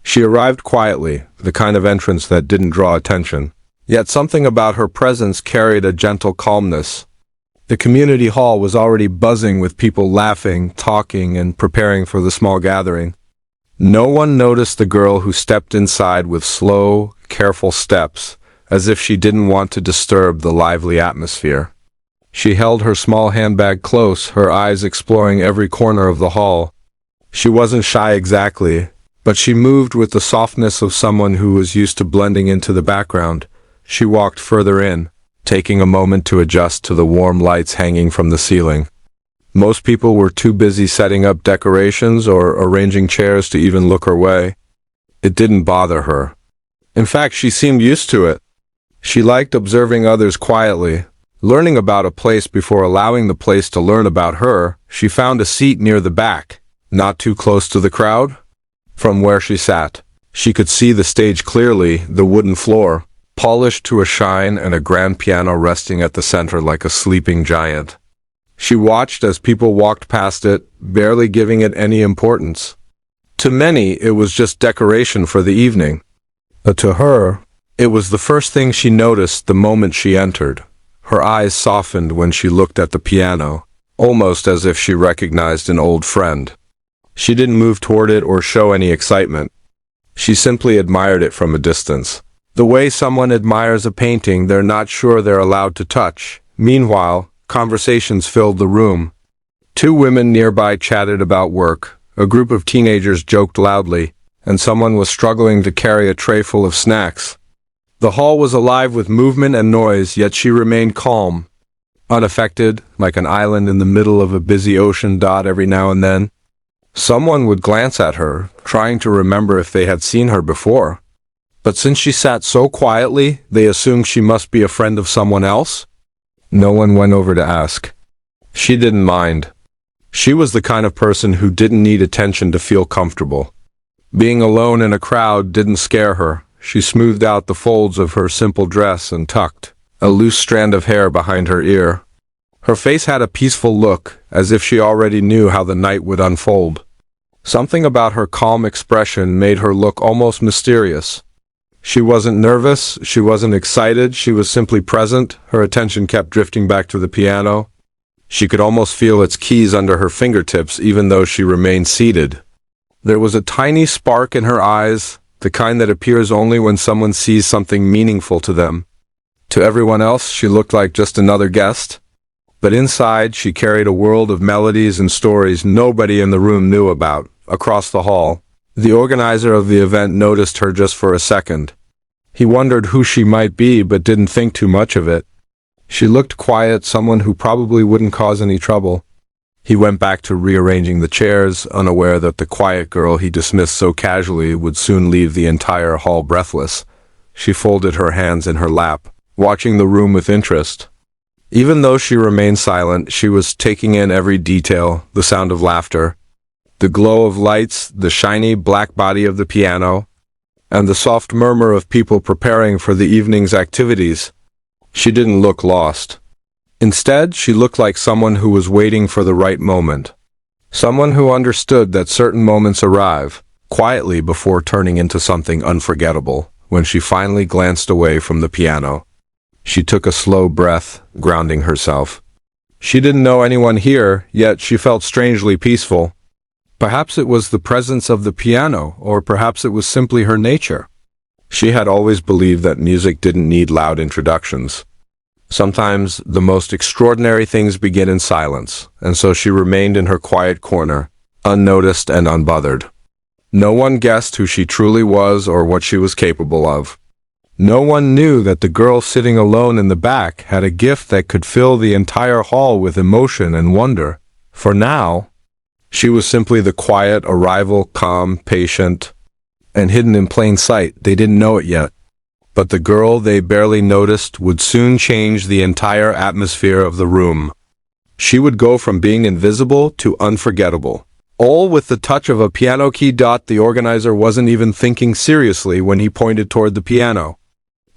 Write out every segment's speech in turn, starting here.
She arrived quietly, the kind of entrance that didn't draw attention. Yet something about her presence carried a gentle calmness. The community hall was already buzzing with people laughing, talking, and preparing for the small gathering. No one noticed the girl who stepped inside with slow, careful steps, as if she didn't want to disturb the lively atmosphere. She held her small handbag close, her eyes exploring every corner of the hall. She wasn't shy exactly, but she moved with the softness of someone who was used to blending into the background. She walked further in, taking a moment to adjust to the warm lights hanging from the ceiling. Most people were too busy setting up decorations or arranging chairs to even look her way. It didn't bother her. In fact, she seemed used to it. She liked observing others quietly, learning about a place before allowing the place to learn about her. She found a seat near the back, not too close to the crowd. From where she sat, she could see the stage clearly, the wooden floor, polished to a shine, and a grand piano resting at the center like a sleeping giant. She watched as people walked past it, barely giving it any importance. To many, it was just decoration for the evening. But to her, it was the first thing she noticed the moment she entered. Her eyes softened when she looked at the piano, almost as if she recognized an old friend. She didn't move toward it or show any excitement. She simply admired it from a distance. The way someone admires a painting they're not sure they're allowed to touch. Meanwhile, conversations filled the room. Two women nearby chatted about work, a group of teenagers joked loudly, and someone was struggling to carry a tray full of snacks. The hall was alive with movement and noise, yet she remained calm, unaffected, like an island in the middle of a busy ocean. Every now and then, someone would glance at her, trying to remember if they had seen her before. But since she sat so quietly, they assumed she must be a friend of someone else. No one went over to ask. She didn't mind. She was the kind of person who didn't need attention to feel comfortable. Being alone in a crowd didn't scare her. She smoothed out the folds of her simple dress and tucked a loose strand of hair behind her ear. Her face had a peaceful look, as if she already knew how the night would unfold. Something about her calm expression made her look almost mysterious. She wasn't nervous, she wasn't excited, she was simply present. Her attention kept drifting back to the piano. She could almost feel its keys under her fingertips, even though she remained seated. There was a tiny spark in her eyes, the kind that appears only when someone sees something meaningful to them. To everyone else, she looked like just another guest. But inside, she carried a world of melodies and stories nobody in the room knew about. Across the hall, the organizer of the event noticed her just for a second. He wondered who she might be, but didn't think too much of it. She looked quiet, someone who probably wouldn't cause any trouble. He went back to rearranging the chairs, unaware that the quiet girl he dismissed so casually would soon leave the entire hall breathless. She folded her hands in her lap, watching the room with interest. Even though she remained silent, she was taking in every detail, the sound of laughter, the glow of lights, the shiny black body of the piano, and the soft murmur of people preparing for the evening's activities. She didn't look lost. Instead, she looked like someone who was waiting for the right moment. Someone who understood that certain moments arrive, quietly before turning into something unforgettable. When she finally glanced away from the piano, she took a slow breath, grounding herself. She didn't know anyone here, yet she felt strangely peaceful. Perhaps it was the presence of the piano, or perhaps it was simply her nature. She had always believed that music didn't need loud introductions. Sometimes the most extraordinary things begin in silence, and so she remained in her quiet corner, unnoticed and unbothered. No one guessed who she truly was or what she was capable of. No one knew that the girl sitting alone in the back had a gift that could fill the entire hall with emotion and wonder. For now, she was simply the quiet arrival, calm, patient, and hidden in plain sight. They didn't know it yet. But the girl they barely noticed would soon change the entire atmosphere of the room. She would go from being invisible to unforgettable, all with the touch of a piano key. The organizer wasn't even thinking seriously when he pointed toward the piano.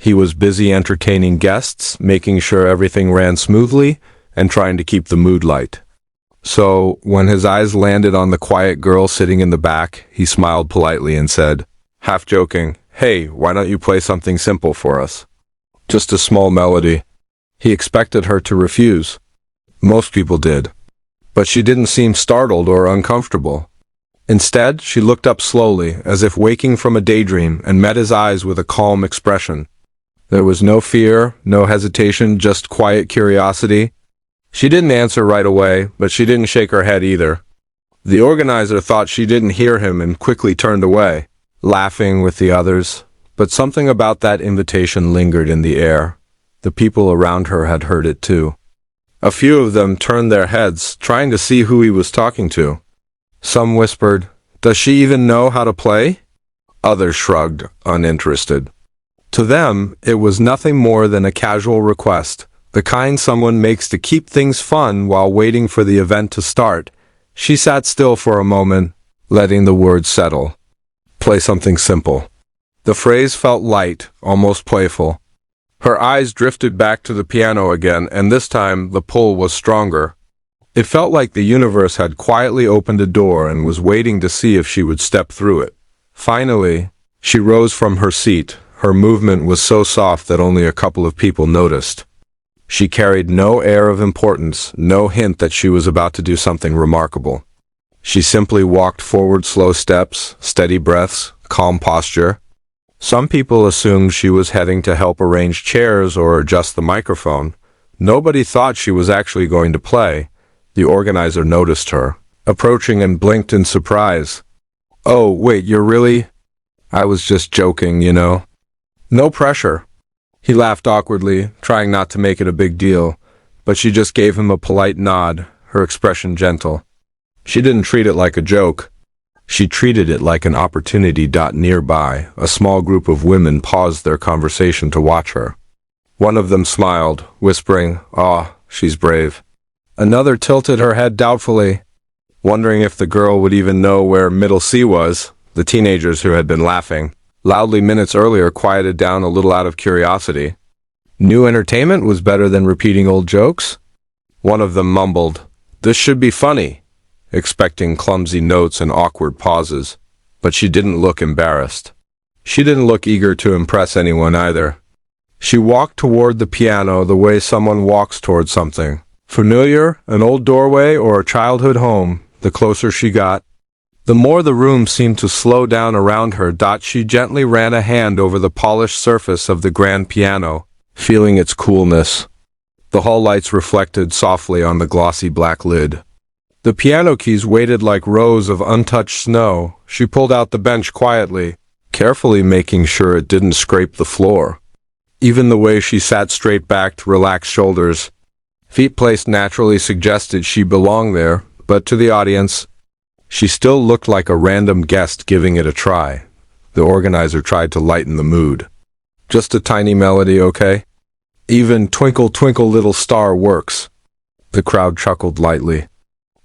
He was busy entertaining guests, making sure everything ran smoothly, and trying to keep the mood light. So, when his eyes landed on the quiet girl sitting in the back, he smiled politely and said, half joking, "Hey, why don't you play something simple for us? Just a small melody." He expected her to refuse. Most people did. But she didn't seem startled or uncomfortable. Instead, she looked up slowly, as if waking from a daydream, and met his eyes with a calm expression. There was no fear, no hesitation, just quiet curiosity. She didn't answer right away, but she didn't shake her head either. The organizer thought she didn't hear him and quickly turned away, laughing with the others. But something about that invitation lingered in the air. The people around her had heard it too. A few of them turned their heads, trying to see who he was talking to. Some whispered, "Does she even know how to play?" Others shrugged, uninterested. To them, it was nothing more than a casual request, the kind someone makes to keep things fun while waiting for the event to start. She sat still for a moment, letting the words settle. Play something simple. The phrase felt light, almost playful. Her eyes drifted back to the piano again, and this time the pull was stronger. It felt like the universe had quietly opened a door and was waiting to see if she would step through it. Finally, she rose from her seat. Her movement was so soft that only a couple of people noticed. She carried no air of importance, no hint that she was about to do something remarkable. She simply walked forward, slow steps, steady breaths, calm posture. Some people assumed she was heading to help arrange chairs or adjust the microphone. Nobody thought she was actually going to play. The organizer noticed her, approaching, and blinked in surprise. "Oh, wait, you're really?" "I was just joking, you know." "No pressure." He laughed awkwardly, trying not to make it a big deal, but she just gave him a polite nod, her expression gentle. She didn't treat it like a joke. She treated it like an opportunity. Nearby, a small group of women paused their conversation to watch her. One of them smiled, whispering, "Ah, she's brave." Another tilted her head doubtfully, wondering if the girl would even know where Middle C was. The teenagers who had been laughing loudly minutes earlier quieted down a little out of curiosity. New entertainment was better than repeating old jokes? One of them mumbled, "This should be funny," expecting clumsy notes and awkward pauses. But she didn't look embarrassed. She didn't look eager to impress anyone either. She walked toward the piano the way someone walks toward something familiar, an old doorway or a childhood home. The closer she got, the more the room seemed to slow down around her. She gently ran a hand over the polished surface of the grand piano, feeling its coolness. The hall lights reflected softly on the glossy black lid. The piano keys weighted like rows of untouched snow. She pulled out the bench quietly, carefully making sure it didn't scrape the floor. Even the way she sat straight-backed, relaxed shoulders, feet placed naturally, suggested she belonged there, but to the audience, she still looked like a random guest giving it a try. The organizer tried to lighten the mood. "Just a tiny melody, okay? Even Twinkle Twinkle Little Star works." The crowd chuckled lightly.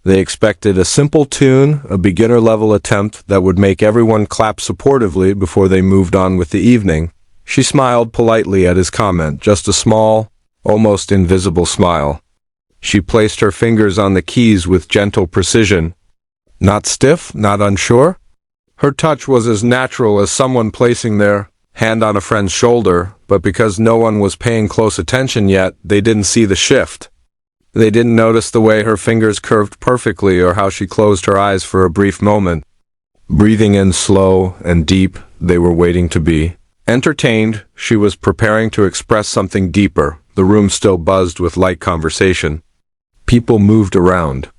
They expected a simple tune, a beginner-level attempt that would make everyone clap supportively before they moved on with the evening. She smiled politely at his comment, just a small, almost invisible smile. She placed her fingers on the keys with gentle precision. Not stiff, not unsure. Her touch was as natural as someone placing their hand on a friend's shoulder, but because no one was paying close attention yet, they didn't see the shift. They didn't notice the way her fingers curved perfectly or how she closed her eyes for a brief moment. Breathing in slow and deep, they were waiting to be entertained. She was preparing to express something deeper. The room still buzzed with light conversation. People moved around.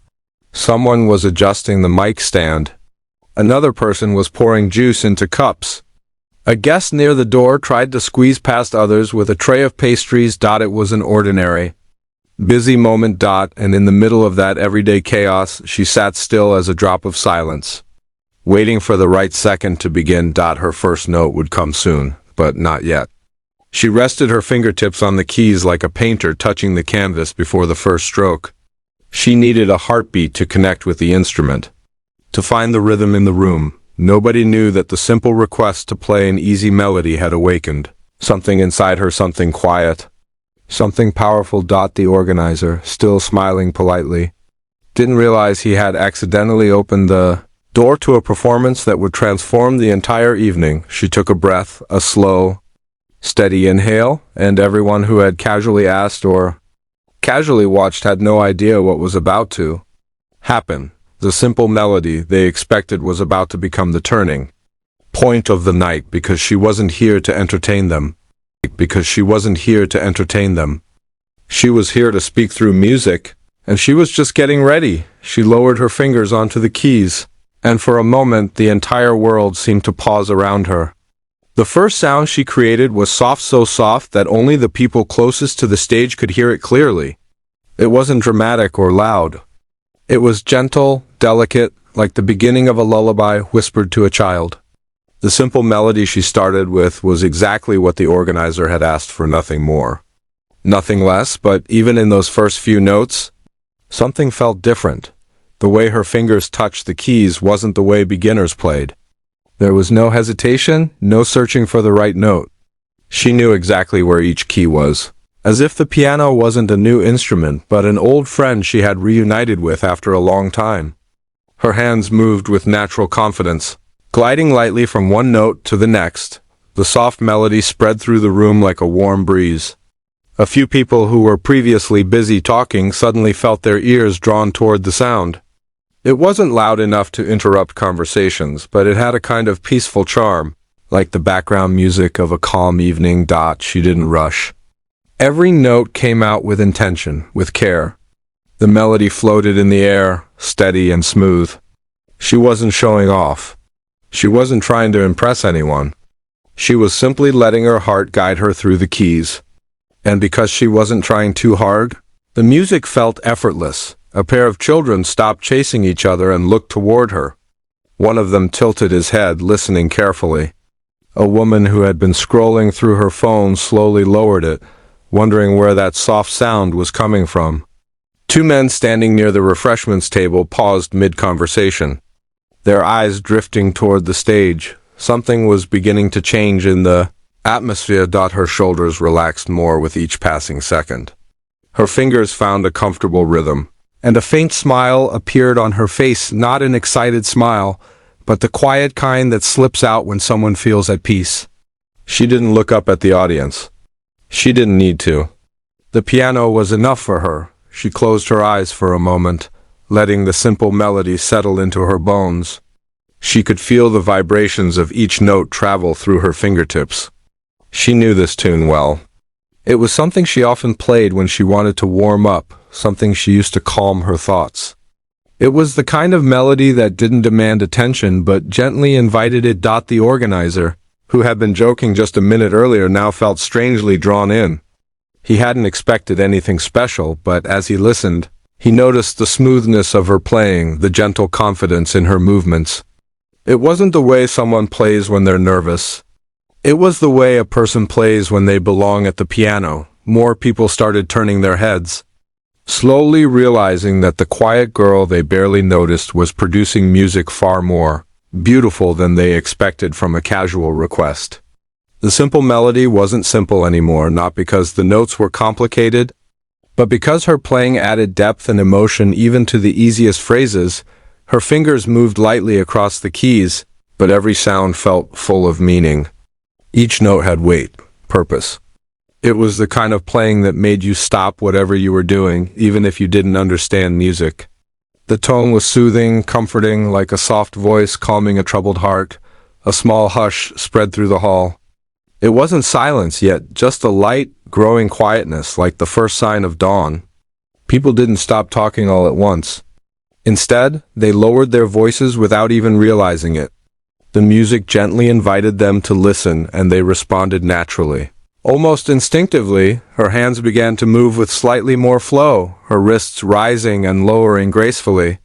Someone was adjusting the mic stand. Another person was pouring juice into cups. A guest near the door tried to squeeze past others with a tray of pastries. It was an ordinary, busy moment. And in the middle of that everyday chaos, she sat still as a drop of silence, waiting for the right second to begin. Her first note would come soon, but not yet. She rested her fingertips on the keys like a painter touching the canvas before the first stroke. She needed a heartbeat to connect with the instrument, to find the rhythm in the room. Nobody knew that the simple request to play an easy melody had awakened something inside her, something quiet, something powerful. The organizer, still smiling politely, didn't realize he had accidentally opened the door to a performance that would transform the entire evening. She took a breath, a slow, steady inhale, and everyone who had casually asked or casually watched had no idea what was about to happen. The simple melody they expected was about to become the turning point of the night because she wasn't here to entertain them. She was here to speak through music, and she was just getting ready. She lowered her fingers onto the keys, and for a moment the entire world seemed to pause around her. The first sound she created was soft, so soft that only the people closest to the stage could hear it clearly. It wasn't dramatic or loud. It was gentle, delicate, like the beginning of a lullaby whispered to a child. The simple melody she started with was exactly what the organizer had asked for, nothing more, nothing less, but even in those first few notes, something felt different. The way her fingers touched the keys wasn't the way beginners played. There was no hesitation, no searching for the right note. She knew exactly where each key was, as if the piano wasn't a new instrument, but an old friend she had reunited with after a long time. Her hands moved with natural confidence, gliding lightly from one note to the next. The soft melody spread through the room like a warm breeze. A few people who were previously busy talking suddenly felt their ears drawn toward the sound. It wasn't loud enough to interrupt conversations, but it had a kind of peaceful charm, like the background music of a calm evening. She didn't rush. Every note came out with intention, with care. The melody floated in the air, steady and smooth. She wasn't showing off. She wasn't trying to impress anyone. She was simply letting her heart guide her through the keys. And because she wasn't trying too hard, the music felt effortless. A pair of children stopped chasing each other and looked toward her. One of them tilted his head, listening carefully. A woman who had been scrolling through her phone slowly lowered it, wondering where that soft sound was coming from. Two men standing near the refreshments table paused mid-conversation, their eyes drifting toward the stage. Something was beginning to change in the atmosphere. Her shoulders relaxed more with each passing second. Her fingers found a comfortable rhythm, and a faint smile appeared on her face, not an excited smile, but the quiet kind that slips out when someone feels at peace. She didn't look up at the audience. She didn't need to. The piano was enough for her. She closed her eyes for a moment, letting the simple melody settle into her bones. She could feel the vibrations of each note travel through her fingertips. She knew this tune well. It was something she often played when she wanted to warm up, something she used to calm her thoughts. It was the kind of melody that didn't demand attention but gently invited it. The organizer, who had been joking just a minute earlier, now felt strangely drawn in. He hadn't expected anything special, but as he listened, he noticed the smoothness of her playing, the gentle confidence in her movements. It wasn't the way someone plays when they're nervous. It was the way a person plays when they belong at the piano. More people started turning their heads, slowly realizing that the quiet girl they barely noticed was producing music far more beautiful than they expected from a casual request. The simple melody wasn't simple anymore, not because the notes were complicated, but because her playing added depth and emotion even to the easiest phrases. Her fingers moved lightly across the keys, but every sound felt full of meaning. Each note had weight, purpose. It was the kind of playing that made you stop whatever you were doing, even if you didn't understand music. The tone was soothing, comforting, like a soft voice calming a troubled heart. A small hush spread through the hall. It wasn't silence yet, just a light, growing quietness, like the first sign of dawn. People didn't stop talking all at once. Instead, they lowered their voices without even realizing it. The music gently invited them to listen, and they responded naturally. Almost instinctively, her hands began to move with slightly more flow, her wrists rising and lowering gracefully.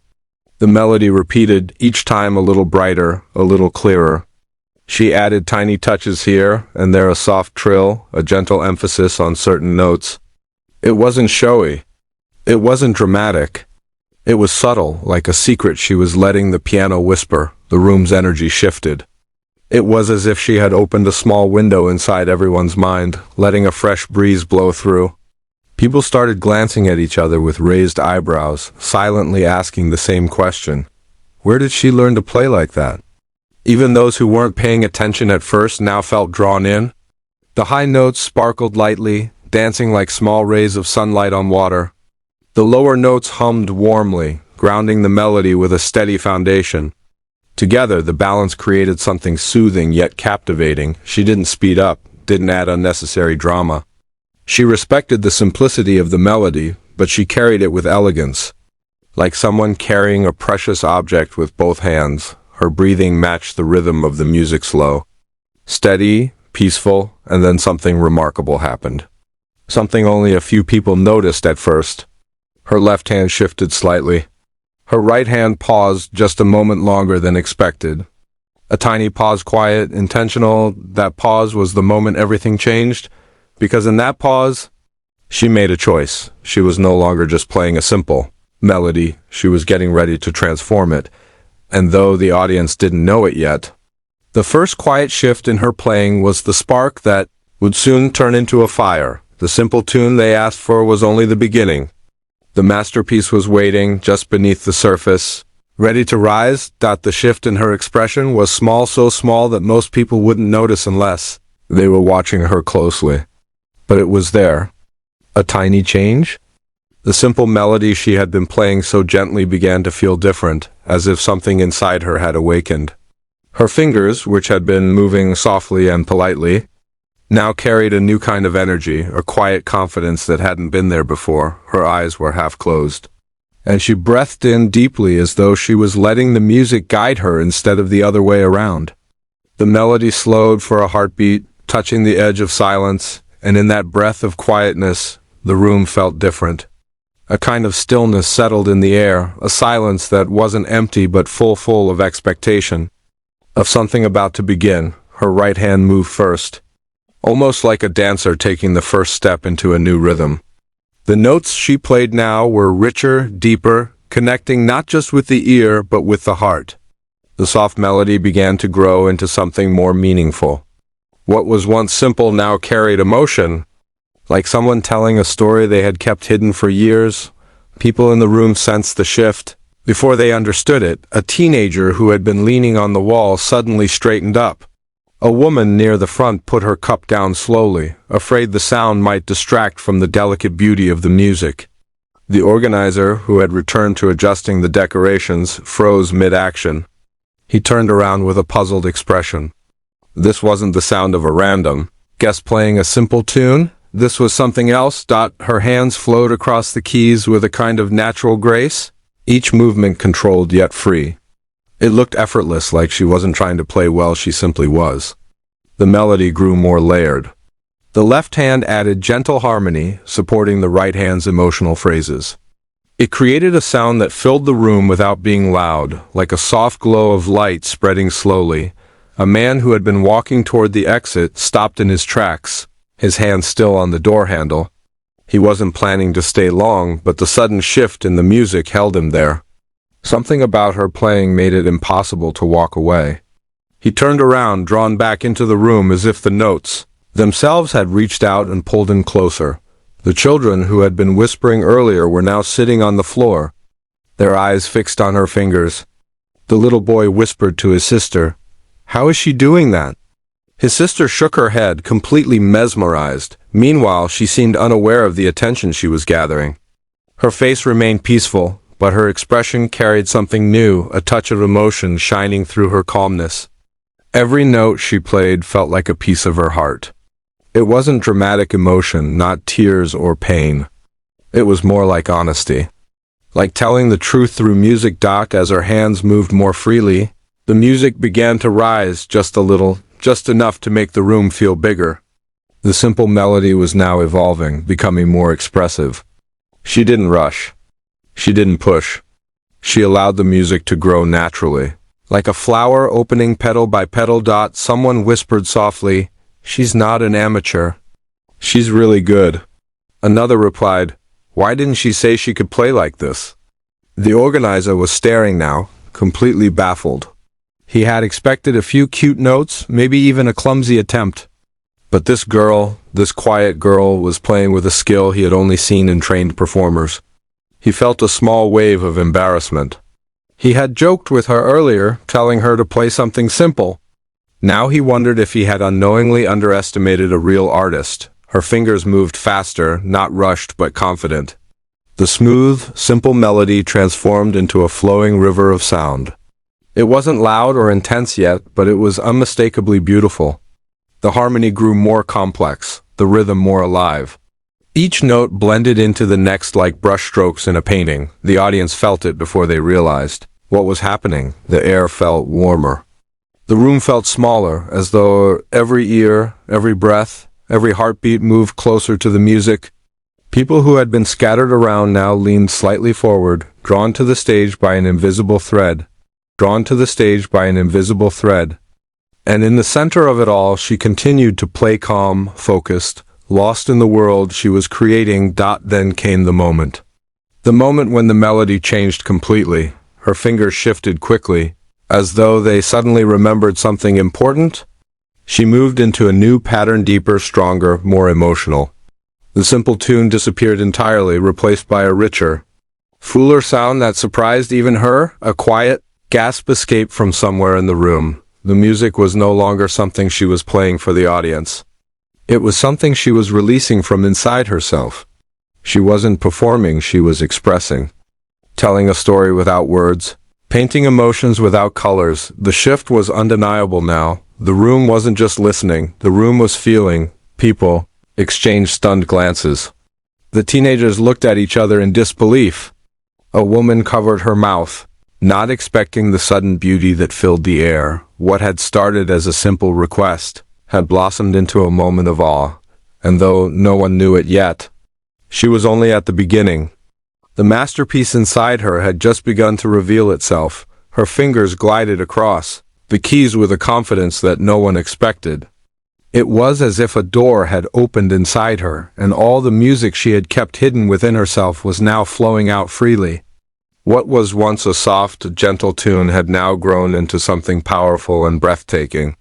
The melody repeated, each time a little brighter, a little clearer. She added tiny touches here and there, a soft trill, a gentle emphasis on certain notes. It wasn't showy. It wasn't dramatic. It was subtle, like a secret she was letting the piano whisper. The room's energy shifted. It was as if she had opened a small window inside everyone's mind, letting a fresh breeze blow through. People started glancing at each other with raised eyebrows, silently asking the same question. Where did she learn to play like that? Even those who weren't paying attention at first now felt drawn in. The high notes sparkled lightly, dancing like small rays of sunlight on water. The lower notes hummed warmly, grounding the melody with a steady foundation. Together, the balance created something soothing yet captivating. She didn't speed up, didn't add unnecessary drama. She respected the simplicity of the melody, but she carried it with elegance. Like someone carrying a precious object with both hands, her breathing matched the rhythm of the music's flow. Steady, peaceful, and then something remarkable happened. Something only a few people noticed at first. Her left hand shifted slightly. Her right hand paused just a moment longer than expected. A tiny pause, quiet, intentional. That pause was the moment everything changed, because in that pause, she made a choice. She was no longer just playing a simple melody, she was getting ready to transform it. And though the audience didn't know it yet, the first quiet shift in her playing was the spark that would soon turn into a fire. The simple tune they asked for was only the beginning. The masterpiece was waiting just beneath the surface, ready to rise. The shift in her expression was small, so small that most people wouldn't notice unless they were watching her closely. But it was there. A tiny change? The simple melody she had been playing so gently began to feel different, as if something inside her had awakened. Her fingers, which had been moving softly and politely, now carried a new kind of energy, a quiet confidence that hadn't been there before. Her eyes were half closed, and she breathed in deeply as though she was letting the music guide her instead of the other way around. The melody slowed for a heartbeat, touching the edge of silence, and in that breath of quietness, the room felt different. A kind of stillness settled in the air, a silence that wasn't empty but full of expectation, of something about to begin. Her right hand moved first, almost like a dancer taking the first step into a new rhythm. The notes she played now were richer, deeper, connecting not just with the ear but with the heart. The soft melody began to grow into something more meaningful. What was once simple now carried emotion, like someone telling a story they had kept hidden for years. People in the room sensed the shift. Before they understood it, a teenager who had been leaning on the wall suddenly straightened up. A woman near the front put her cup down slowly, afraid the sound might distract from the delicate beauty of the music. The organizer, who had returned to adjusting the decorations, froze mid-action. He turned around with a puzzled expression. This wasn't the sound of a random guest playing a simple tune. This was something else. Her hands flowed across the keys with a kind of natural grace, each movement controlled yet free. It looked effortless, like she wasn't trying to play well, she simply was. The melody grew more layered. The left hand added gentle harmony, supporting the right hand's emotional phrases. It created a sound that filled the room without being loud, like a soft glow of light spreading slowly. A man who had been walking toward the exit stopped in his tracks, his hand still on the door handle. He wasn't planning to stay long, but the sudden shift in the music held him there. Something about her playing made it impossible to walk away. He turned around, drawn back into the room as if the notes themselves had reached out and pulled him closer. The children who had been whispering earlier were now sitting on the floor, their eyes fixed on her fingers. The little boy whispered to his sister, "How is she doing that?" His sister shook her head, completely mesmerized. Meanwhile, she seemed unaware of the attention she was gathering. Her face remained peaceful, but her expression carried something new, a touch of emotion shining through her calmness. Every note she played felt like a piece of her heart. It wasn't dramatic emotion, not tears or pain. It was more like honesty. Like telling the truth through music. As her hands moved more freely, the music began to rise just a little, just enough to make the room feel bigger. The simple melody was now evolving, becoming more expressive. She didn't rush. She didn't push. She allowed the music to grow naturally. Like a flower opening petal by petal. Someone whispered softly, "She's not an amateur. She's really good." Another replied, "Why didn't she say she could play like this?" The organizer was staring now, completely baffled. He had expected a few cute notes, maybe even a clumsy attempt. But this girl, this quiet girl, was playing with a skill he had only seen in trained performers. He felt a small wave of embarrassment. He had joked with her earlier, telling her to play something simple. Now he wondered if he had unknowingly underestimated a real artist. Her fingers moved faster, not rushed but confident. The smooth, simple melody transformed into a flowing river of sound. It wasn't loud or intense yet, but it was unmistakably beautiful. The harmony grew more complex, the rhythm more alive. Each note blended into the next like brushstrokes in a painting. The audience felt it before they realized what was happening. The air felt warmer. The room felt smaller, as though every ear, every breath, every heartbeat moved closer to the music. People who had been scattered around now leaned slightly forward, drawn to the stage by an invisible thread. Drawn to the stage by an invisible thread. And in the center of it all, she continued to play calm, focused, lost in the world she was creating. Then came the moment. The moment when the melody changed completely. Her fingers shifted quickly, as though they suddenly remembered something important. She moved into a new pattern, deeper, stronger, more emotional. The simple tune disappeared entirely, replaced by a richer, fuller sound that surprised even her. A quiet gasp escaped from somewhere in the room. The music was no longer something she was playing for the audience. It was something she was releasing from inside herself. She wasn't performing, she was expressing. Telling a story without words, painting emotions without colors. The shift was undeniable now. The room wasn't just listening, the room was feeling. People exchanged stunned glances. The teenagers looked at each other in disbelief. A woman covered her mouth, not expecting the sudden beauty that filled the air. What had started as a simple request had blossomed into a moment of awe, and though no one knew it yet, she was only at the beginning. The masterpiece inside her had just begun to reveal itself. Her fingers glided across the keys with a confidence that no one expected. It was as if a door had opened inside her, and all the music she had kept hidden within herself was now flowing out freely. What was once a soft, gentle tune had now grown into something powerful and breathtaking.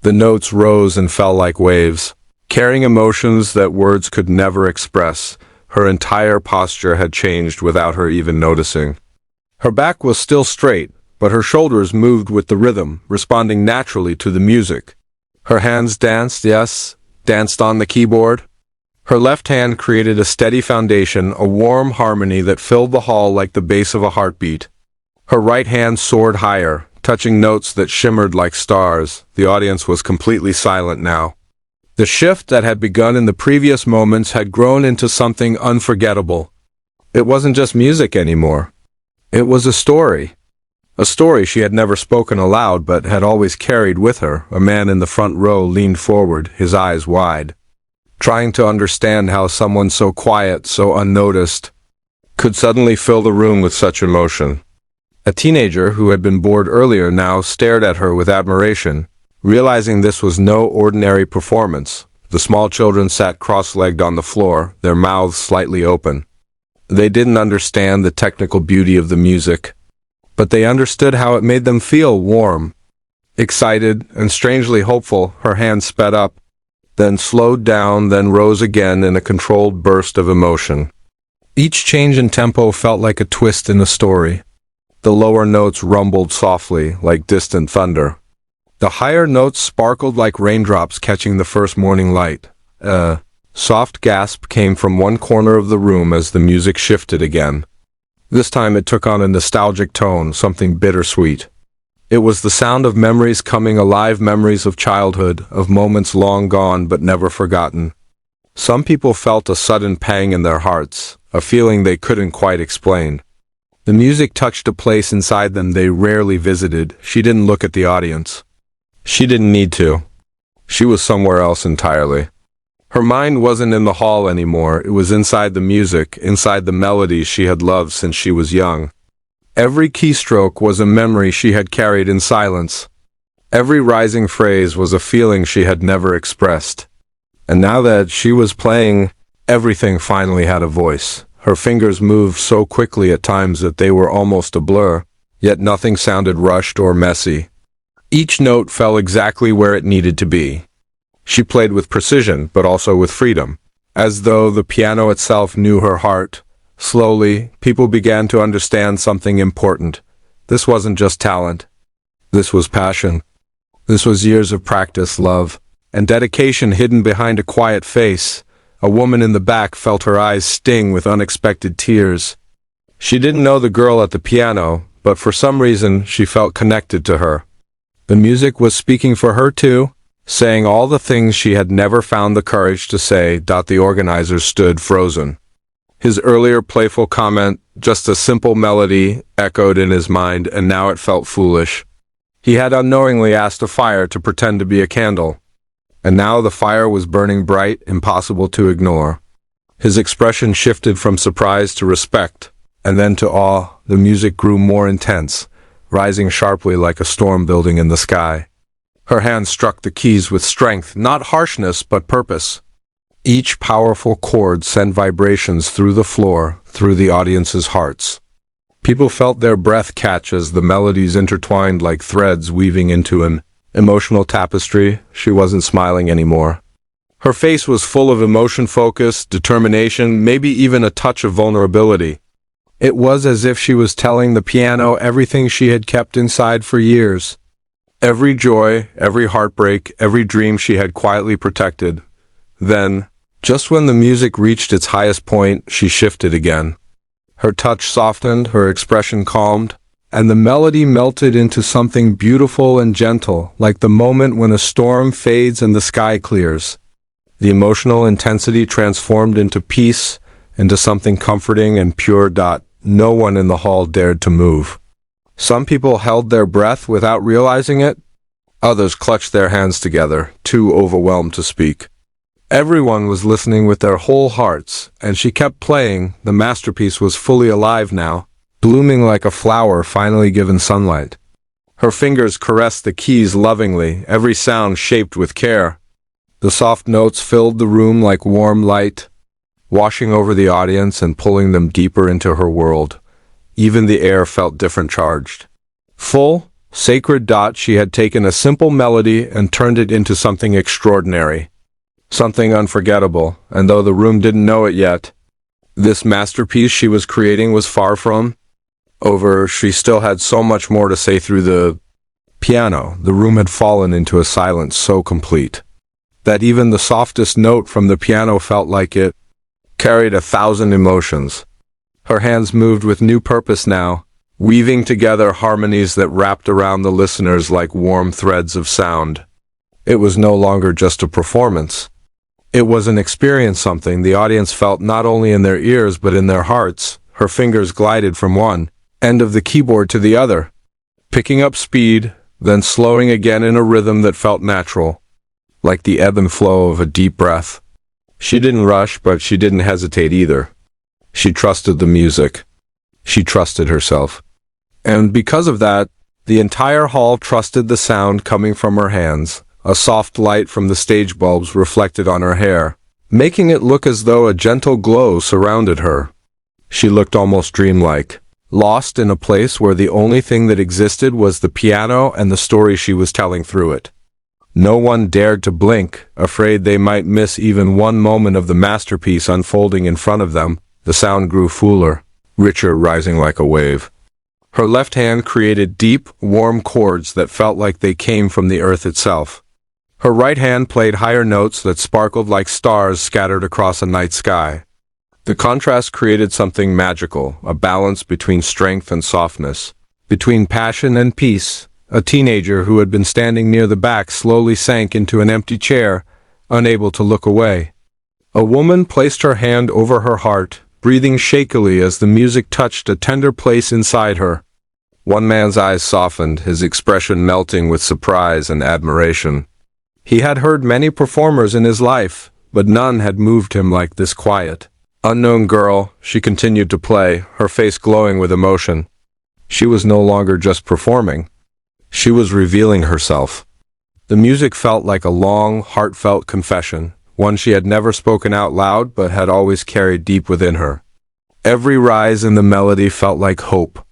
The notes rose and fell like waves, carrying emotions that words could never express. Her entire posture had changed without her even noticing. Her back was still straight, but her shoulders moved with the rhythm, responding naturally to the music. Her hands danced on the keyboard. Her left hand created a steady foundation, a warm harmony that filled the hall like the bass of a heartbeat. Her right hand soared higher, touching notes that shimmered like stars. The audience was completely silent now. The shift that had begun in the previous moments had grown into something unforgettable. It wasn't just music anymore. It was a story. A story she had never spoken aloud but had always carried with her. A man in the front row leaned forward, his eyes wide, trying to understand how someone so quiet, so unnoticed, could suddenly fill the room with such emotion. A teenager who had been bored earlier now stared at her with admiration, realizing this was no ordinary performance. The small children sat cross-legged on the floor, their mouths slightly open. They didn't understand the technical beauty of the music, but they understood how it made them feel warm, excited, and strangely hopeful. Her hand sped up, then slowed down, then rose again in a controlled burst of emotion. Each change in tempo felt like a twist in the story. The lower notes rumbled softly, like distant thunder. The higher notes sparkled like raindrops catching the first morning light. A soft gasp came from one corner of the room as the music shifted again. This time it took on a nostalgic tone, something bittersweet. It was the sound of memories coming alive, memories of childhood, of moments long gone but never forgotten. Some people felt a sudden pang in their hearts, a feeling they couldn't quite explain. The music touched a place inside them they rarely visited. She didn't look at the audience. She didn't need to. She was somewhere else entirely. Her mind wasn't in the hall anymore. It was inside the music, inside the melodies she had loved since she was young. Every keystroke was a memory she had carried in silence. Every rising phrase was a feeling she had never expressed. And now that she was playing, everything finally had a voice. Her fingers moved so quickly at times that they were almost a blur, yet nothing sounded rushed or messy. Each note fell exactly where it needed to be. She played with precision, but also with freedom, as though the piano itself knew her heart. Slowly, people began to understand something important. This wasn't just talent. This was passion. This was years of practice, love, and dedication hidden behind a quiet face. A woman in the back felt her eyes sting with unexpected tears. She didn't know the girl at the piano, but for some reason she felt connected to her. The music was speaking for her too, saying all the things she had never found the courage to say. The organizer stood frozen. His earlier playful comment, just a simple melody, echoed in his mind, and now it felt foolish. He had unknowingly asked a fire to pretend to be a candle, and now the fire was burning bright, impossible to ignore. His expression shifted from surprise to respect, and then to awe. The music grew more intense, rising sharply like a storm building in the sky. Her hand struck the keys with strength, not harshness, but purpose. Each powerful chord sent vibrations through the floor, through the audience's hearts. People felt their breath catch as the melodies intertwined like threads weaving into an emotional tapestry. She wasn't smiling anymore. Her face was full of emotion, focus, determination, maybe even a touch of vulnerability. It was as if she was telling the piano everything she had kept inside for years. Every joy, every heartbreak, every dream she had quietly protected. Then, just when the music reached its highest point, she shifted again. Her touch softened, her expression calmed, and the melody melted into something beautiful and gentle, like the moment when a storm fades and the sky clears. The emotional intensity transformed into peace, into something comforting and pure. No one in the hall dared to move. Some people held their breath without realizing it. Others clutched their hands together, too overwhelmed to speak. Everyone was listening with their whole hearts, and she kept playing. The masterpiece was fully alive now, blooming like a flower finally given sunlight. Her fingers caressed the keys lovingly, every sound shaped with care. The soft notes filled the room like warm light, washing over the audience and pulling them deeper into her world. Even the air felt different, charged. Full, sacred. She had taken a simple melody and turned it into something extraordinary. Something unforgettable, and though the room didn't know it yet, this masterpiece she was creating was far from over. She still had so much more to say. Through the piano, the room had fallen into a silence so complete that even the softest note from the piano felt like it carried 1,000 emotions. Her hands moved with new purpose now, weaving together harmonies that wrapped around the listeners like warm threads of sound. It was no longer just a performance. It was an experience, something the audience felt not only in their ears but in their hearts. Her fingers glided from one end of the keyboard to the other, picking up speed, then slowing again in a rhythm that felt natural, like the ebb and flow of a deep breath. She didn't rush, but she didn't hesitate either. She trusted the music. She trusted herself. And because of that, the entire hall trusted the sound coming from her hands. A soft light from the stage bulbs reflected on her hair, making it look as though a gentle glow surrounded her. She looked almost dreamlike, lost in a place where the only thing that existed was the piano and the story she was telling through it. No one dared to blink, afraid they might miss even one moment of the masterpiece unfolding in front of them. The sound grew fuller, richer, rising like a wave. Her left hand created deep, warm chords that felt like they came from the earth itself. Her right hand played higher notes that sparkled like stars scattered across a night sky. The contrast created something magical, a balance between strength and softness, between passion and peace. A teenager who had been standing near the back slowly sank into an empty chair, unable to look away. A woman placed her hand over her heart, breathing shakily as the music touched a tender place inside her. One man's eyes softened, his expression melting with surprise and admiration. He had heard many performers in his life, but none had moved him like this quiet, unknown girl. She continued to play, her face glowing with emotion. She was no longer just performing. She was revealing herself. The music felt like a long, heartfelt confession, one she had never spoken out loud but had always carried deep within her. Every rise in the melody felt like hope.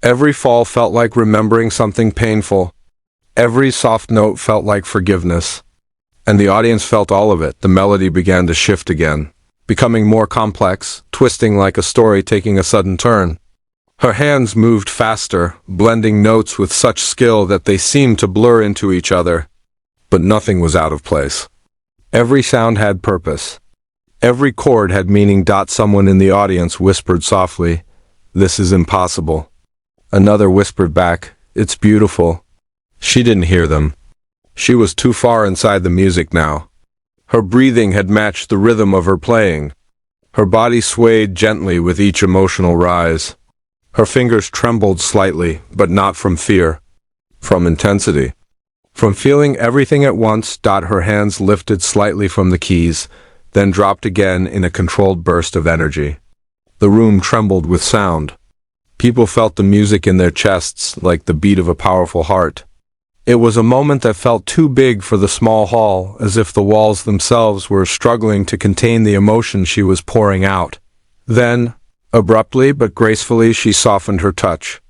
Every fall felt like remembering something painful. Every soft note felt like forgiveness. And the audience felt all of it. The melody began to shift again, becoming more complex, twisting like a story taking a sudden turn. Her hands moved faster, blending notes with such skill that they seemed to blur into each other. But nothing was out of place. Every sound had purpose. Every chord had meaning. Someone in the audience whispered softly, "This is impossible." Another whispered back, "It's beautiful." She didn't hear them. She was too far inside the music now. Her breathing had matched the rhythm of her playing. Her body swayed gently with each emotional rise. Her fingers trembled slightly, but not from fear. From intensity. From feeling everything at once. Her hands lifted slightly from the keys, then dropped again in a controlled burst of energy. The room trembled with sound. People felt the music in their chests like the beat of a powerful heart. It was a moment that felt too big for the small hall, as if the walls themselves were struggling to contain the emotion she was pouring out. Then, abruptly but gracefully, she softened her touch.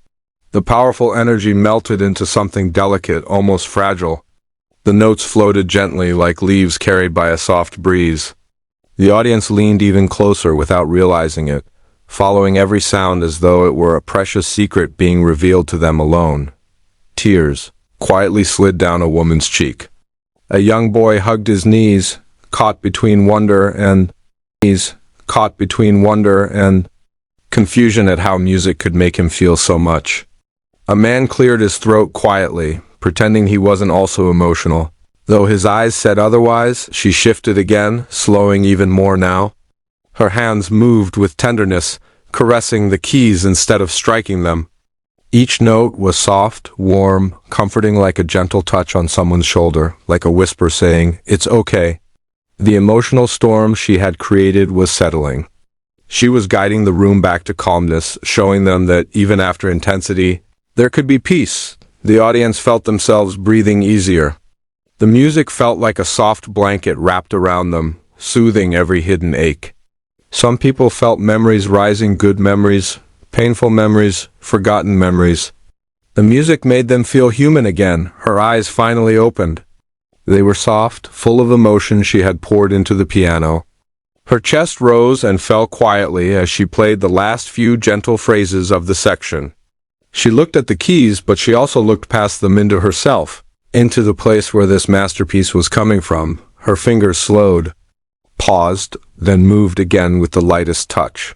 The powerful energy melted into something delicate, almost fragile. The notes floated gently like leaves carried by a soft breeze. The audience leaned even closer without realizing it, following every sound as though it were a precious secret being revealed to them alone. Tears quietly slid down a woman's cheek. A young boy hugged his knees, caught between wonder and confusion at how music could make him feel so much. A man cleared his throat quietly, pretending he wasn't also emotional. Though his eyes said otherwise, she shifted again, slowing even more now. Her hands moved with tenderness, caressing the keys instead of striking them. Each note was soft, warm, comforting, like a gentle touch on someone's shoulder, like a whisper saying, "It's okay." The emotional storm she had created was settling. She was guiding the room back to calmness, showing them that even after intensity, there could be peace. The audience felt themselves breathing easier. The music felt like a soft blanket wrapped around them, soothing every hidden ache. Some people felt memories rising, good memories, painful memories, forgotten memories. The music made them feel human again. Her eyes finally opened. They were soft, full of emotion she had poured into the piano. Her chest rose and fell quietly as she played the last few gentle phrases of the section. She looked at the keys, but she also looked past them into herself, into the place where this masterpiece was coming from. Her fingers slowed, paused, then moved again with the lightest touch.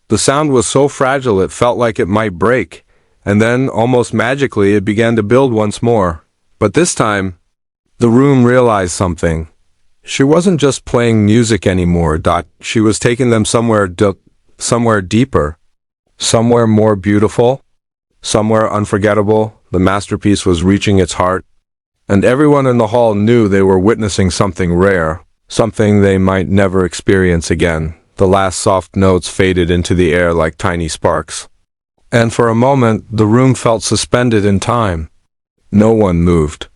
The sound was so fragile it felt like it might break, and then, almost magically, it began to build once more. But this time, the room realized something. She wasn't just playing music anymore. She was taking them somewhere deeper, somewhere more beautiful, somewhere unforgettable. The masterpiece was reaching its heart, and everyone in the hall knew they were witnessing something rare, something they might never experience again. The last soft notes faded into the air like tiny sparks. And for a moment, the room felt suspended in time. No one moved.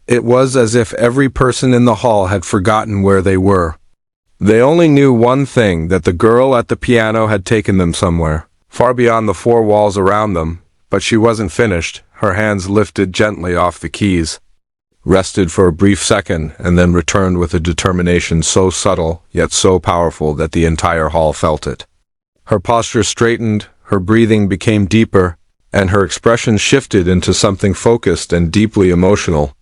It was as if every person in the hall had forgotten where they were. They only knew one thing, that the girl at the piano had taken them somewhere, far beyond the four walls around them. But she wasn't finished. Her hands lifted gently off the keys, rested for a brief second, and then returned with a determination so subtle, yet so powerful that the entire hall felt it. Her posture straightened, her breathing became deeper, and her expression shifted into something focused and deeply emotional.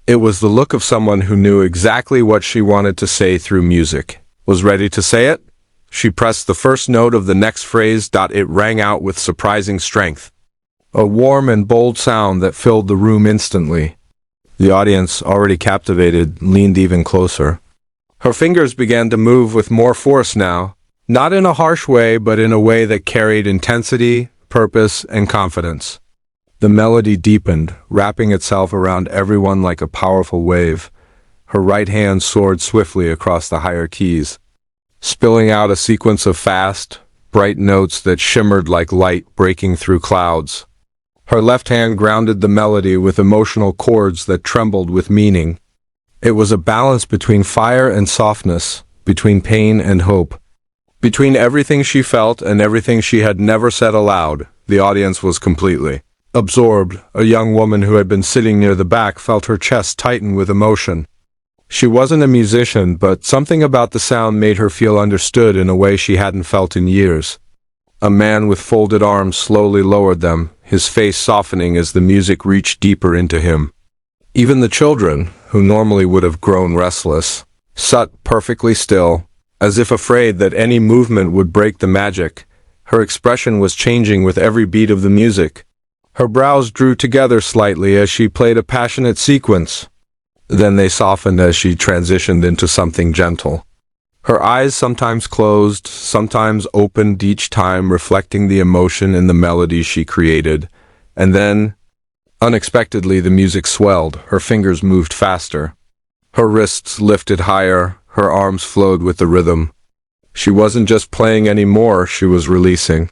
It was the look of someone who knew exactly what she wanted to say through music. Was ready to say it? She pressed the first note of the next phrase. It rang out with surprising strength. A warm and bold sound that filled the room instantly. The audience, already captivated, leaned even closer. Her fingers began to move with more force now, not in a harsh way, but in a way that carried intensity, purpose, and confidence. The melody deepened, wrapping itself around everyone like a powerful wave. Her right hand soared swiftly across the higher keys, spilling out a sequence of fast, bright notes that shimmered like light breaking through clouds. Her left hand grounded the melody with emotional chords that trembled with meaning. It was a balance between fire and softness, between pain and hope, between everything she felt and everything she had never said aloud. The audience was completely absorbed. A young woman who had been sitting near the back felt her chest tighten with emotion. She wasn't a musician, but something about the sound made her feel understood in a way she hadn't felt in years. A man with folded arms slowly lowered them, his face softening as the music reached deeper into him. Even the children, who normally would have grown restless, sat perfectly still, as if afraid that any movement would break the magic. Her expression was changing with every beat of the music. Her brows drew together slightly as she played a passionate sequence. Then they softened as she transitioned into something gentle. Her eyes sometimes closed, sometimes opened, each time reflecting the emotion in the melody she created. And then, unexpectedly, the music swelled. Her fingers moved faster. Her wrists lifted higher, her arms flowed with the rhythm. She wasn't just playing anymore, she was releasing.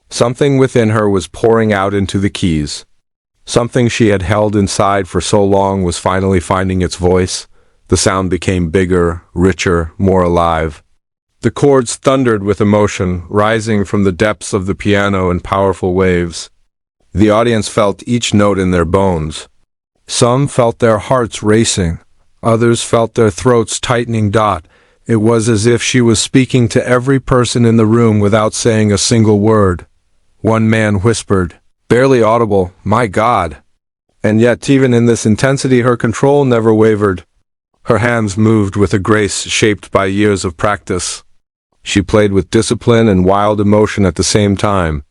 Something within her was pouring out into the keys. Something she had held inside for so long was finally finding its voice. The sound became bigger, richer, more alive. The chords thundered with emotion, rising from the depths of the piano in powerful waves. The audience felt each note in their bones. Some felt their hearts racing. Others felt their throats tightening. It was as if she was speaking to every person in the room without saying a single word. One man whispered, barely audible, "My God." And yet, even in this intensity, her control never wavered. Her hands moved with a grace shaped by years of practice. She played with discipline and wild emotion at the same time.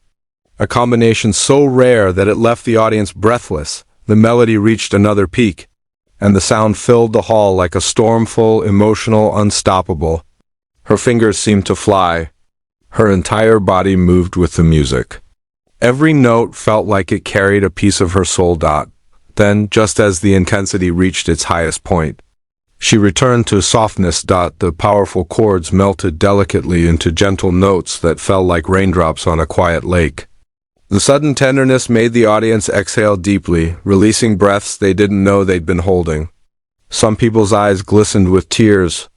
A combination so rare that it left the audience breathless. The melody reached another peak, and the sound filled the hall like a stormful, emotional, unstoppable. Her fingers seemed to fly. Her entire body moved with the music. Every note felt like it carried a piece of her soul. Then, just as the intensity reached its highest point, she returned to softness. The powerful chords melted delicately into gentle notes that fell like raindrops on a quiet lake. The sudden tenderness made the audience exhale deeply, releasing breaths they didn't know they'd been holding. Some people's eyes glistened with tears.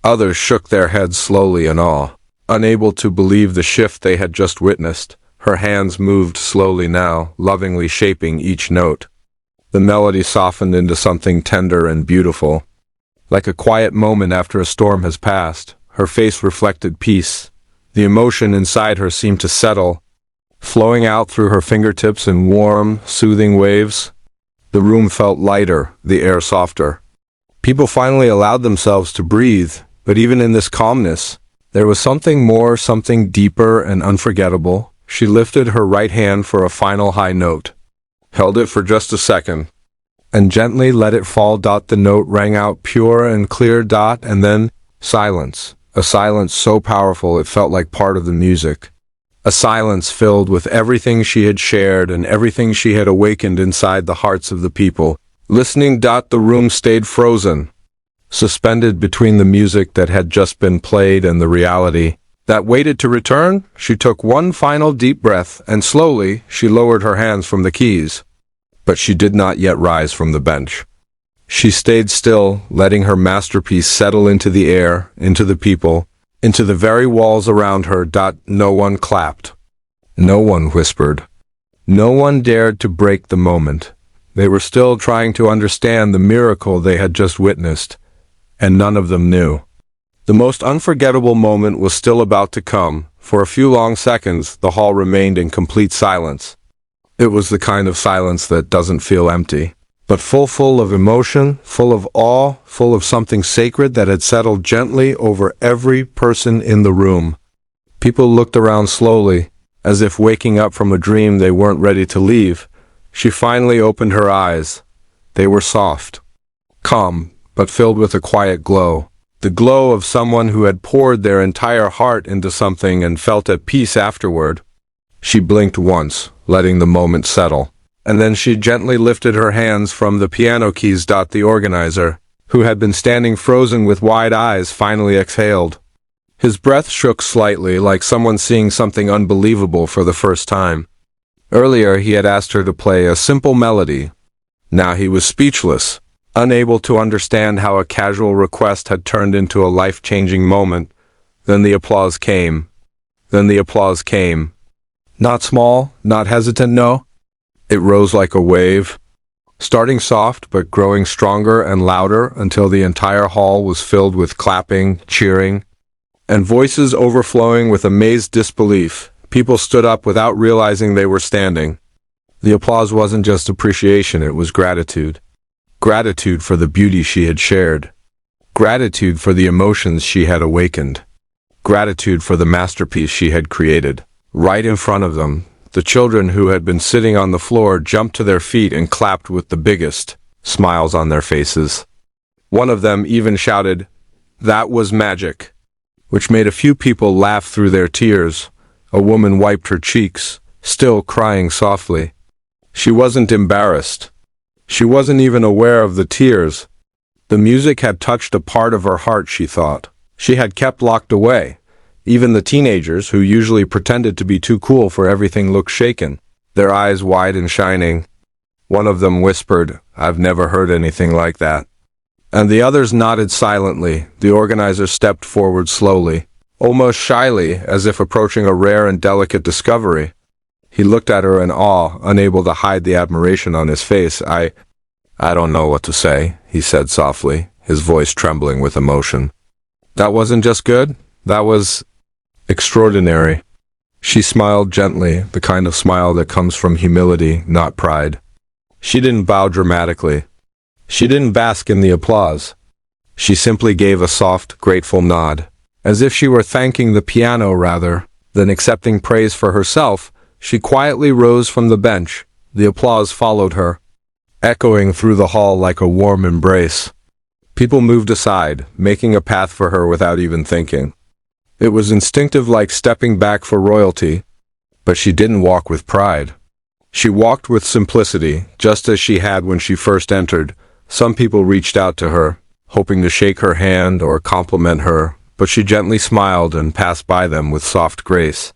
Others shook their heads slowly in awe, unable to believe the shift they had just witnessed. Her hands moved slowly now, lovingly shaping each note. The melody softened into something tender and beautiful. Like a quiet moment after a storm has passed, her face reflected peace. The emotion inside her seemed to settle, flowing out through her fingertips in warm, soothing waves. The room felt lighter, the air softer. People finally allowed themselves to breathe, but even in this calmness, there was something more, something deeper and unforgettable. She lifted her right hand for a final high note, held it for just a second, and gently let it fall. The note rang out pure and clear. And then silence. A silence so powerful it felt like part of the music. A silence filled with everything she had shared and everything she had awakened inside the hearts of the people. Listening. The room stayed frozen, suspended between the music that had just been played and the reality that waited to return. She took one final deep breath, and slowly she lowered her hands from the keys. But she did not yet rise from the bench. She stayed still, letting her masterpiece settle into the air, into the people, into the very walls around her. No one clapped. No one whispered. No one dared to break the moment. They were still trying to understand the miracle they had just witnessed, and none of them knew. The most unforgettable moment was still about to come. For a few long seconds, the hall remained in complete silence. It was the kind of silence that doesn't feel empty, but full of emotion, full of awe, full of something sacred that had settled gently over every person in the room. People looked around slowly, as if waking up from a dream they weren't ready to leave. She finally opened her eyes. They were soft, calm, but filled with a quiet glow. The glow of someone who had poured their entire heart into something and felt at peace afterward. She blinked once, letting the moment settle, and then she gently lifted her hands from the piano keys. The organizer, who had been standing frozen with wide eyes, finally exhaled. His breath shook slightly, like someone seeing something unbelievable for the first time. Earlier he had asked her to play a simple melody. Now he was speechless, unable to understand how a casual request had turned into a life-changing moment. Then the applause came. Not small, not hesitant, no. It rose like a wave, starting soft but growing stronger and louder until the entire hall was filled with clapping, cheering, and voices overflowing with amazed disbelief. People stood up without realizing they were standing. The applause wasn't just appreciation, it was gratitude. Gratitude for the beauty she had shared. Gratitude for the emotions she had awakened. Gratitude for the masterpiece she had created. Right in front of them, the children who had been sitting on the floor jumped to their feet and clapped with the biggest smiles on their faces. One of them even shouted, "That was magic," which made a few people laugh through their tears. A woman wiped her cheeks, still crying softly. She wasn't embarrassed. She wasn't even aware of the tears. The music had touched a part of her heart, she thought. She had kept locked away. Even the teenagers, who usually pretended to be too cool for everything, looked shaken, their eyes wide and shining. One of them whispered, "I've never heard anything like that." And the others nodded silently. The organizer stepped forward slowly, almost shyly, as if approaching a rare and delicate discovery. He looked at her in awe, unable to hide the admiration on his face. I don't know what to say," he said softly, his voice trembling with emotion. "That wasn't just good, that was extraordinary." She smiled gently, the kind of smile that comes from humility, not pride. She didn't bow dramatically. She didn't bask in the applause. She simply gave a soft, grateful nod, as if she were thanking the piano rather than accepting praise for herself. She quietly rose from the bench. The applause followed her, echoing through the hall like a warm embrace. People moved aside, making a path for her without even thinking. It was instinctive, like stepping back for royalty, but she didn't walk with pride. She walked with simplicity, just as she had when she first entered. Some people reached out to her, hoping to shake her hand or compliment her, but she gently smiled and passed by them with soft grace.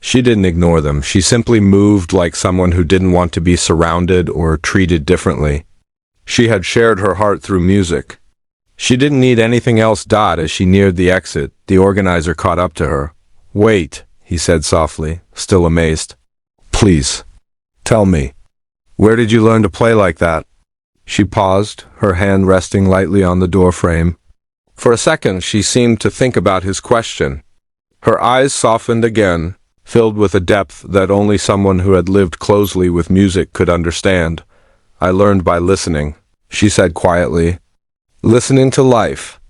She didn't ignore them, she simply moved like someone who didn't want to be surrounded or treated differently. She had shared her heart through music. She didn't need anything else. As she neared the exit, the organizer caught up to her. "Wait," he said softly, still amazed. "Please, tell me, where did you learn to play like that?" She paused, her hand resting lightly on the doorframe. For a second, she seemed to think about his question. Her eyes softened again, filled with a depth that only someone who had lived closely with music could understand. "I learned by listening," she said quietly. "Listening to life,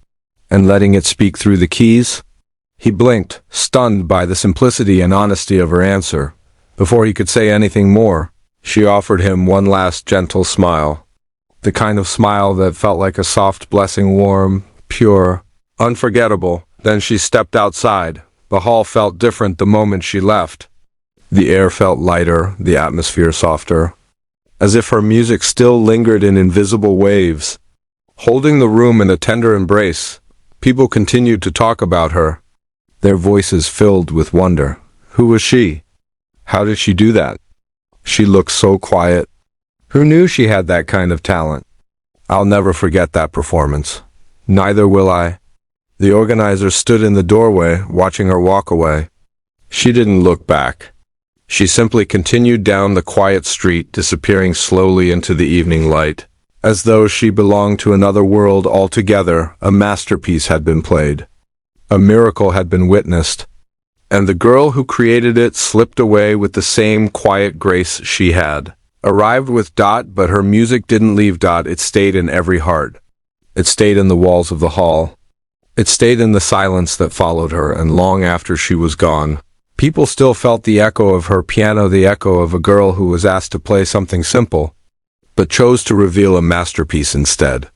and letting it speak through the keys." He blinked, stunned by the simplicity and honesty of her answer. Before he could say anything more, she offered him one last gentle smile. The kind of smile that felt like a soft blessing, warm, pure, unforgettable. Then she stepped outside. The hall felt different the moment she left. The air felt lighter, the atmosphere softer, as if her music still lingered in invisible waves, holding the room in a tender embrace. People continued to talk about her, their voices filled with wonder. Who was she? How did she do that? She looked so quiet. Who knew she had that kind of talent? I'll never forget that performance. Neither will I. The organizer stood in the doorway, watching her walk away. She didn't look back. She simply continued down the quiet street, disappearing slowly into the evening light. As though she belonged to another world altogether, a masterpiece had been played. A miracle had been witnessed. And the girl who created it slipped away with the same quiet grace she had arrived with. But her music didn't leave. It stayed in every heart. It stayed in the walls of the hall. It stayed in the silence that followed her, and long after she was gone, people still felt the echo of her piano, the echo of a girl who was asked to play something simple, but chose to reveal a masterpiece instead.